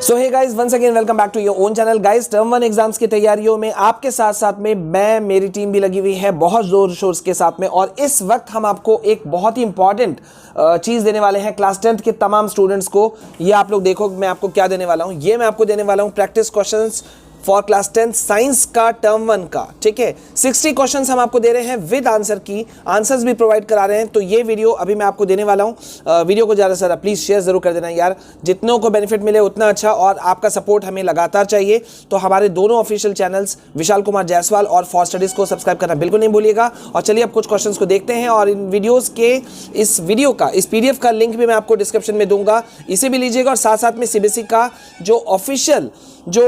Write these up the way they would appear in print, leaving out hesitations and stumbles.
So hey guys, once again welcome back to your own channel. Guys, term 1 exams की तैयारियों में आपके साथ साथ में मेरी टीम भी लगी हुई है बहुत जोर शोर के साथ में। और इस वक्त हम आपको एक बहुत ही इंपॉर्टेंट चीज़ देने वाले हैं क्लास 10th के तमाम स्टूडेंट्स को। ये आप लोग देखो मैं आपको क्या देने वाला हूँ। ये मैं आपको देने वाला हूँ practice questions for class 10th science का टर्म 1 का। ठीक है, 60 क्वेश्चंस हम आपको दे रहे हैं विद आंसर की, आंसर्स भी प्रोवाइड करा रहे हैं। तो ये वीडियो अभी मैं आपको देने वाला हूँ। वीडियो को ज़्यादा से ज़्यादा प्लीज़ शेयर जरूर कर देना यार, जितनों को बेनिफिट मिले उतना अच्छा। और आपका सपोर्ट हमें लगातार चाहिए, तो हमारे दोनों ऑफिशियल चैनल्स विशाल कुमार जायसवाल और फॉर स्टडीज़ को सब्सक्राइब करना बिल्कुल नहीं भूलिएगा। और चलिए अब कुछ क्वेश्चंस को देखते हैं। और इन वीडियोज़ के इस वीडियो का इस PDF का लिंक भी मैं आपको डिस्क्रिप्शन में दूंगा, इसे भी लीजिएगा। और साथ साथ में CBSE का जो ऑफिशियल जो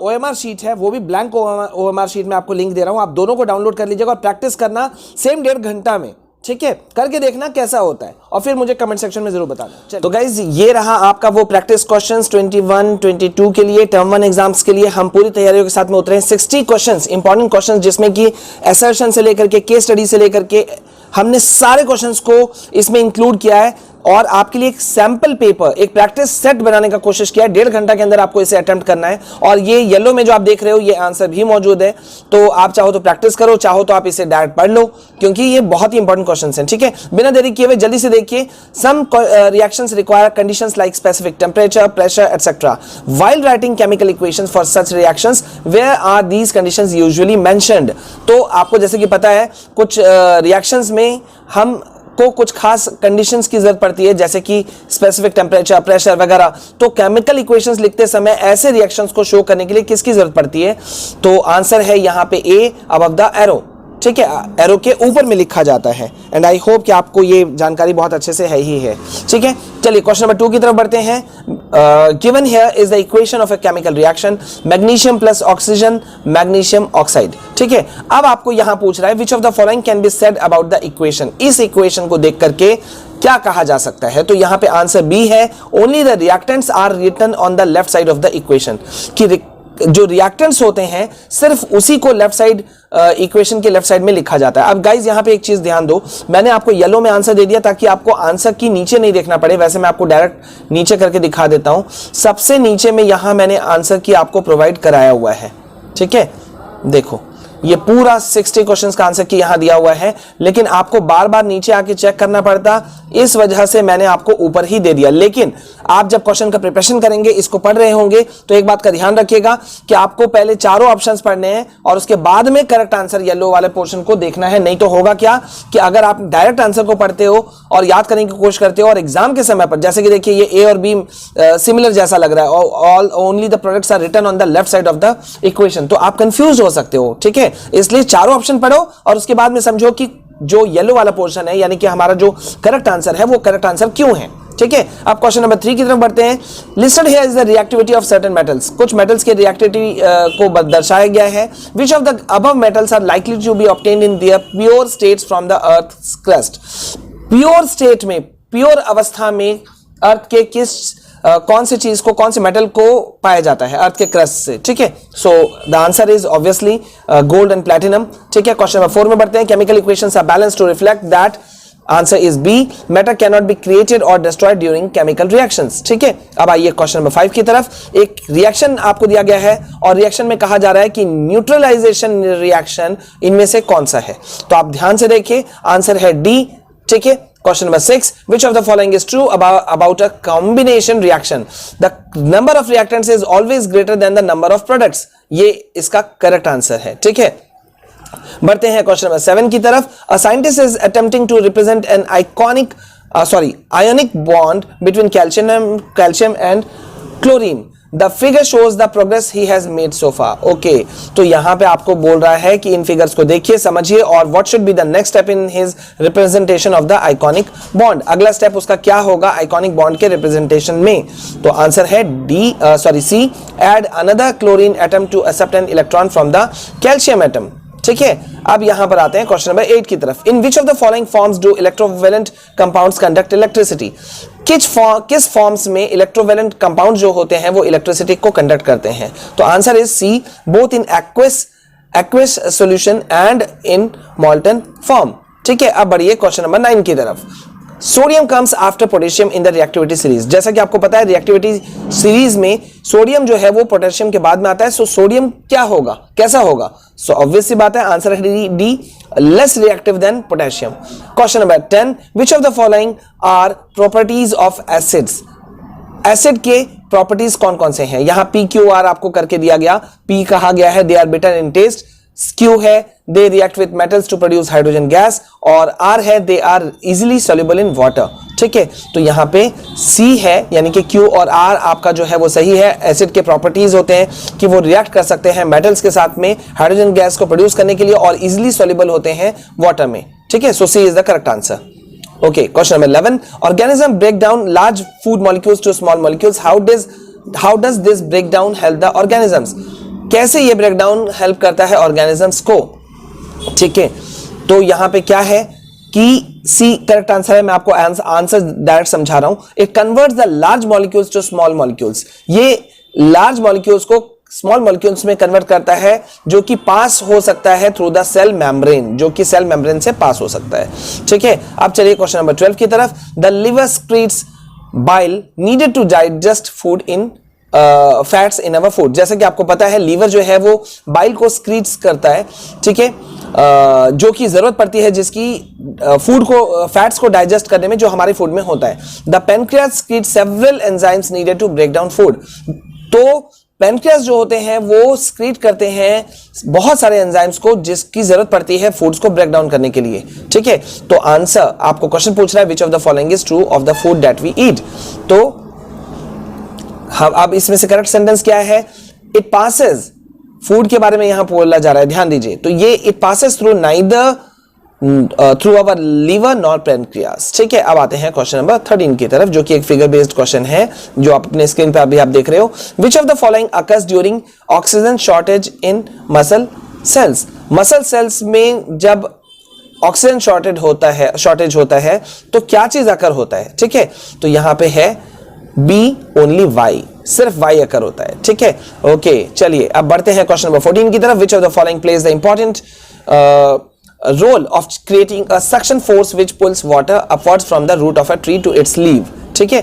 OMR शीट है वो भी ब्लैंक OMR शीट में आपको लिंक दे रहा हूं, आप दोनों को डाउनलोड कर लीजिएगा और प्रैक्टिस करना सेम 1.5 घंटा में। ठीक है, करके देखना कैसा होता है और फिर मुझे कमेंट सेक्शन में जरूर बताना। तो गाइज, ये रहा आपका वो प्रैक्टिस क्वेश्चंस 21-22 के लिए, टर्म 1 एग्जाम्स के लिए हम पूरी तैयारियों के साथ में उतरे हैं। 60 क्वेश्चंस, इंपॉर्टेंट क्वेश्चंस, जिसमें कि असर्शन से लेकर के केस स्टडी से लेकर के हमने सारे क्वेश्चंस को इसमें इंक्लूड किया है। और आपके लिए एक सैंपल पेपर, एक प्रैक्टिस सेट बनाने का कोशिश किया है। 1.5 घंटा के अंदर आपको इसे अटेम्प्ट करना है। और ये येलो में जो आप देख रहे हो ये आंसर भी मौजूद है, तो आप चाहो तो प्रैक्टिस करो, चाहो तो आप इसे डायरेक्ट पढ़ लो, क्योंकि ये बहुत ही इंपॉर्टेंट क्वेश्चंस हैं। ठीक है, बिना देरी किए हुए जल्दी से देखिए। Some reactions require conditions like specific temperature, pressure etcetera. While writing chemical equations for such reactions, where are these conditions usually mentioned. तो आपको जैसे कि पता है कुछ रिएक्शंस में हम को कुछ खास कंडीशंस की जरूरत पड़ती है, जैसे कि स्पेसिफिक टेम्परेचर, प्रेशर वगैरह। तो केमिकल इक्वेशंस लिखते समय ऐसे रिएक्शंस को शो करने के लिए किसकी जरूरत पड़ती है? तो आंसर है यहां पे ए, अबव द एरो। ठीक है, एरो के ऊपर में लिखा जाता है। एंड आई होप कि आपको ये जानकारी बहुत अच्छे से है ही है। ठीक है, चलिए क्वेश्चन नंबर 2 की तरफ बढ़ते हैं। Given here is the equation of a chemical reaction, magnesium plus oxygen, magnesium oxide. ठीक है, अब आपको यहां पूछ रहा है which of the following can be said about the equation. इस इक्वेशन को देख करके क्या कहा जा सकता है? तो यहां पे आंसर बी है, only the reactants are written on the left side of the equation. कि जो रिएक्टेंट्स होते हैं सिर्फ उसी को लेफ्ट साइड इक्वेशन के लेफ्ट साइड में लिखा जाता है। अब गाइज यहां पे एक चीज ध्यान दो, मैंने आपको येलो में आंसर दे दिया ताकि आपको आंसर की नीचे नहीं देखना पड़े। वैसे मैं आपको डायरेक्ट नीचे करके दिखा देता हूं। सबसे नीचे में यहां मैंने आंसर की आपको प्रोवाइड कराया हुआ है। ठीक है, देखो ये पूरा 60 क्वेश्चंस का आंसर की यहां दिया हुआ है, लेकिन आपको बार बार नीचे आके चेक करना पड़ता, इस वजह से मैंने आपको ऊपर ही दे दिया। लेकिन आप जब क्वेश्चन का प्रिपरेशन करेंगे, इसको पढ़ रहे होंगे, तो एक बात का ध्यान रखिएगा कि आपको पहले चारों ऑप्शंस पढ़ने हैं और उसके बाद में करेक्ट आंसर येलो वाले पोर्शन को देखना है। नहीं तो होगा क्या कि अगर आप डायरेक्ट आंसर को पढ़ते हो और याद करने की कोशिश करते हो और एग्जाम के समय पर, जैसे कि देखिए ये ए और बी सिमिलर जैसा लग रहा है, all only the products are written on the left side of the equation, तो आप कंफ्यूज हो सकते हो। ठीक है, इसलिए चारों ऑप्शन पढ़ो और उसके बाद में समझो कि जो येलो वाला पोर्शन है, यानी कि हमारा जो करेक्ट आंसर है, वो करेक्ट आंसर क्यों है। ठीक है, अब क्वेश्चन नंबर 3 की तरफ बढ़ते हैं। Listed here is the reactivity of certain metals. कुछ मेटल्स के रिएक्टिविटी को दर्शाया गया है। Which of the above metals are likely to be obtained in their pure states from the earth's crust. Pure state में, प्योर अवस्था में अर्थ के किस कौन सी चीज को, कौन से मेटल को पाया जाता है अर्थ के क्रस्ट से? ठीक है, so the answer is obviously gold and platinum. ठीक है, क्वेश्चन नंबर 4 में बढ़ते हैं। Chemical equations are balanced to reflect that. Answer is B, matter can not be created or destroyed during chemical reactions. ठीक है, अब आइए क्वेश्चन नंबर 5 की तरफ। एक रिएक्शन आपको दिया गया है और रिएक्शन में कहा जा रहा है कि न्यूट्रलाइजेशन रिएक्शन इनमें से कौन सा है? तो आप ध्यान से देखिए, आंसर है डी। ठीक है, question number 6, which of the following is true about a combination reaction? The number of reactants is always greater than the number of products. ये इसका करेक्ट आंसर है। ठीक है, बढ़ते हैं क्वेश्चन नंबर 7 की तरफ। A scientist is attempting to represent an ionic bond between calcium and chlorine. The figure shows the progress he has made so far. Okay, तो यहां पे आपको बोल रहा है कि इन फिगर्स को देखिए, समझिए और what should be the next step in his representation of the ionic bond. अगला स्टेप उसका क्या होगा आइकॉनिक बॉन्ड के रिप्रेजेंटेशन में? तो आंसर है सी, add another chlorine atom to accept an electron from the calcium atom. ठीक है, अब यहां पर आते हैं क्वेश्चन नंबर 8 की तरफ। In which of the following forms do electrovalent compounds conduct electricity. किस फॉर्म्स में इलेक्ट्रोवेलेंट कंपाउंड जो होते हैं वो इलेक्ट्रिसिटी को कंडक्ट करते हैं? तो answer is C, both in aqueous solution and in molten form. ठीक है, अब बढ़िए क्वेश्चन नंबर 9 की तरफ। Sodium comes after potassium in the reactivity series. जैसा कि आपको पता है रिएक्टिविटी सीरीज में सोडियम जो है वो पोटेशियम के बाद में आता है। सो सोडियम क्या होगा, कैसा होगा? सो ऑब्वियस सी बात है, आंसर है D, less reactive than potassium. Question number 10, which of the following are properties of acids? Acid के प्रॉपर्टीज कौन कौन से हैं? यहां पी क्यू आर आपको करके दिया गया। पी कहा गया है they are bitter in taste, Q है they react with metals to produce hydrogen gas, और आर है they are easily soluble in water. ठीक है, तो यहां पे सी है यानी कि क्यू और आर आपका जो है वो सही है। एसिड के प्रॉपर्टीज होते हैं कि वो रिएक्ट कर सकते हैं मेटल्स के साथ में हाइड्रोजन गैस को प्रोड्यूस करने के लिए और इजिली सॉल्युबल होते हैं वाटर में। ठीक है, so C is the correct answer. Okay, question number 11. Organism break down large food molecules to small molecules. How does this breakdown help the organisms? कैसे ये breakdown help करता है organisms को? ठीक है, तो यहाँ पे क्या है कि C करेक्ट आंसर है। मैं आपको आंसर डायरेक्ट समझा रहा हूं। It converts the large molecules to small molecules. ये large molecules को स्मॉल मॉलिक्यूल्स में कन्वर्ट करता है, जो कि पास हो सकता है थ्रू द सेल मेम्ब्रेन, जो कि सेल मेम्ब्रेन से पास हो सकता है। ठीक है, अब चलिए क्वेश्चन नंबर 12 की तरफ। The liver secretes bile needed to digest food in fats in our food. जैसे कि आपको पता है लीवर जो है वो बाइल को सक्रीट्स करता है। ठीक है, जो कि जरूरत पड़ती है जिसकी फूड को फैट्स को डाइजेस्ट करने में, जो हमारे फूड में होता है। The pancreas secretes several enzymes needed to break down food. तो पेनक्रियास जो होते हैं वो सक्रीट करते हैं बहुत सारे एंजाइम्स को जिसकी जरूरत पड़ती है फूड्स को ब्रेक डाउन करने के लिए। ठीक है, तो आंसर आपको क्वेश्चन पूछ रहा है which of the following is true of the food that we eat. तो हम अब इसमें से करेक्ट सेंटेंस क्या है? इट पासेस, फूड के बारे में यहां बोला जा रहा है, ध्यान दीजिए। तो ये it passes through neither through our liver not pancreas. ठीक है, अब आते हैं क्वेश्चन नंबर 13 की तरफ, जो कि एक फिगर बेस्ड क्वेश्चन है जो आप अपने स्क्रीन पे अभी आप देख रहे हो। विच of the following occurs during oxygen shortage in muscle cells? Muscle cells में जब ऑक्सीजन शॉर्टेज होता है तो क्या चीज अकर होता है? ठीक है, तो यहां पे है बी ओनली वाई, सिर्फ वाई अकर होता है। ठीक है, ओके, चलिए अब बढ़ते हैं क्वेश्चन नंबर 14 की तरफ। विच of the following plays the important role of creating a suction force which pulls water upwards from the root of a tree to its leaf? ठीक है,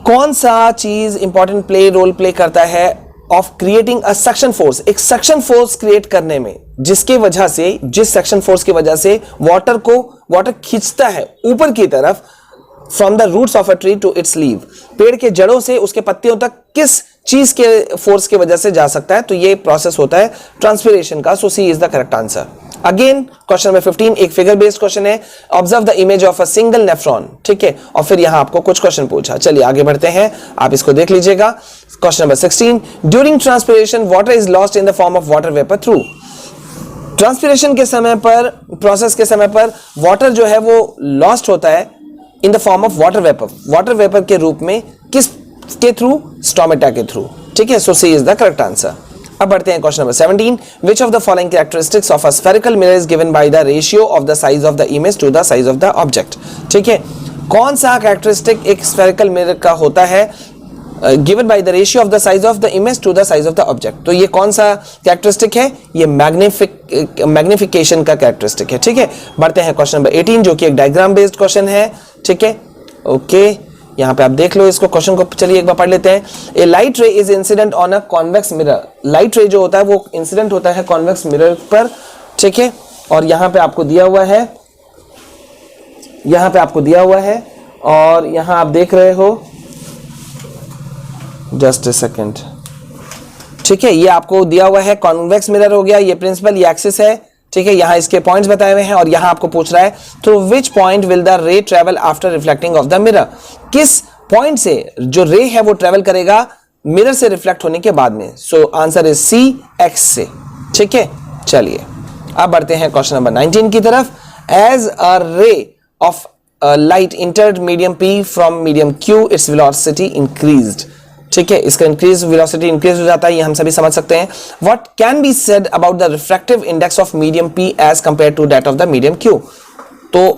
कौन सा चीज इंपॉर्टेंट रोल प्ले करता है of creating a suction force? एक suction force create करने में, जिसके वजह से, जिस सक्शन फोर्स की वजह से वाटर खींचता है ऊपर की तरफ from the roots of a tree to its leave, पेड़ के जड़ों से उसके पत्तियों तक किस चीज के फोर्स की वजह से जा सकता है? तो ये प्रोसेस होता है ट्रांसपिरेशन का। So C is the correct answer. Again question number 15 एक फिगर बेस्ड क्वेश्चन है। Observe the image of a single nephron. ठीक है, और फिर यहां आपको कुछ क्वेश्चन पूछा। चलिए आगे बढ़ते हैं, आप इसको देख लीजिएगा। Question number 16, during transpiration water is lost in the form of water vapour through. Transpiration के समय पर, प्रोसेस के समय पर वाटर जो है वो लॉस्ट होता है in the form of water vapour के रूप में, किस के थ्रू? स्टोमेटा के थ्रू। ठीक है, so C is the correct answer. अब बढ़ते हैं question number 17, which of the following characteristics of a spherical mirror is given by the ratio of the size of the image to the size of the object? ठीक है, कौन सा characteristic एक spherical mirror का होता है given by the ratio of the size of the image to the size of the object? तो ये कौन सा कैरेक्टरिस्टिक है? ये मैग्निफिकेशन का कैरेक्टरिस्टिक है। ठीक है, बढ़ते हैं क्वेश्चन नंबर 18, जो कि एक डायग्राम बेस्ड क्वेश्चन है। ठीक है, ओके, यहां पे आप देख लो इसको, क्वेश्चन को चलिए एक बार पढ़ लेते हैं। A light ray is incident on a convex mirror. Light ray जो होता है वो इंसिडेंट होता है कॉन्वेक्स मिरर पर। ठीक है, और यहां पे आपको दिया हुआ है, और यहां आप देख रहे हो, जस्ट अ सेकेंड। ठीक है, ये आपको दिया हुआ है कॉन्वेक्स मिरर हो गया, ये प्रिंसिपल, ये एक्सिस है। ठीक है, यहां इसके पॉइंट्स बताए हुए हैं और यहां आपको पूछ रहा है through which point will the रे travel after reflecting of the mirror? किस पॉइंट से जो रे है वो ट्रेवल करेगा मिरर से रिफ्लेक्ट होने के बाद में? So answer is C, X से। ठीक है, चलिए अब बढ़ते हैं क्वेश्चन नंबर 19 की तरफ। As a ray of light entered medium P from medium Q, its velocity increased. ठीक है, इसका वेलोसिटी इंक्रीज हो जाता है, ये हम सभी समझ सकते हैं। What can be said about the refractive index of medium P as compare to that of the medium Q? तो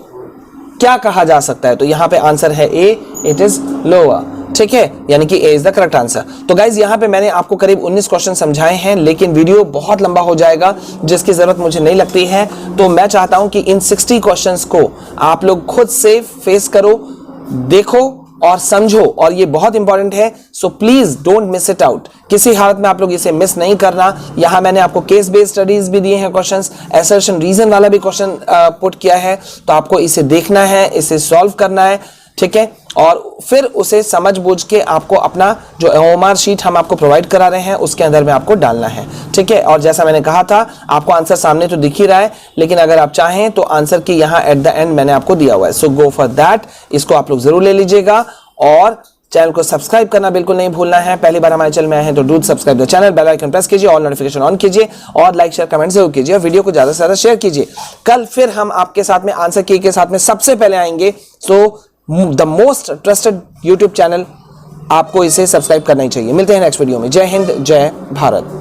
क्या कहा जा सकता है? तो यहां पे आंसर है ए, इट इज लोअर। ठीक है, यानी कि ए इज द करेक्ट आंसर। तो गाइज यहाँ पे मैंने आपको करीब 19 क्वेश्चन समझाए हैं, लेकिन वीडियो बहुत लंबा हो जाएगा जिसकी जरूरत मुझे नहीं लगती है। तो मैं चाहता हूं कि इन 60 क्वेश्चंस को आप लोग खुद से फेस करो, देखो और समझो, और ये बहुत इंपॉर्टेंट है। So please don't miss it out, किसी हालत में आप लोग इसे मिस नहीं करना। यहां मैंने आपको केस बेस्ड स्टडीज भी दिए हैं, क्वेश्चंस असर्शन रीजन वाला भी क्वेश्चन पुट किया है। तो आपको इसे देखना है, इसे सॉल्व करना है, ठीक है, और फिर उसे समझ बूझ के आपको अपना जो ओएमआर शीट हम आपको प्रोवाइड करा रहे हैं उसके अंदर में आपको डालना है, ठीक है। और जैसा मैंने कहा था, आपको आंसर सामने तो दिख ही रहा है, लेकिन अगर आप चाहें तो आंसर की यहां एट द एंड मैंने आपको दिया हुआ है। सो गो फॉर दैट, इसको आप लोग जरूर ले लीजिएगा। और चैनल को सब्सक्राइब करना बिल्कुल नहीं भूलना है। पहली बार हमारे चैनल में आए हैं तो do subscribe the channel, bell icon press कीजिए, ऑल नोटिफिकेशन ऑन कीजिए और लाइक शेयर कमेंट जरूर कीजिए, और वीडियो को ज्यादा से ज्यादा शेयर कीजिए। कल फिर हम आपके साथ में आंसर की के साथ में सबसे पहले आएंगे। So the most trusted YouTube channel, आपको इसे सब्सक्राइब करना ही चाहिए। मिलते हैं नेक्स्ट वीडियो में। जय हिंद, जय भारत।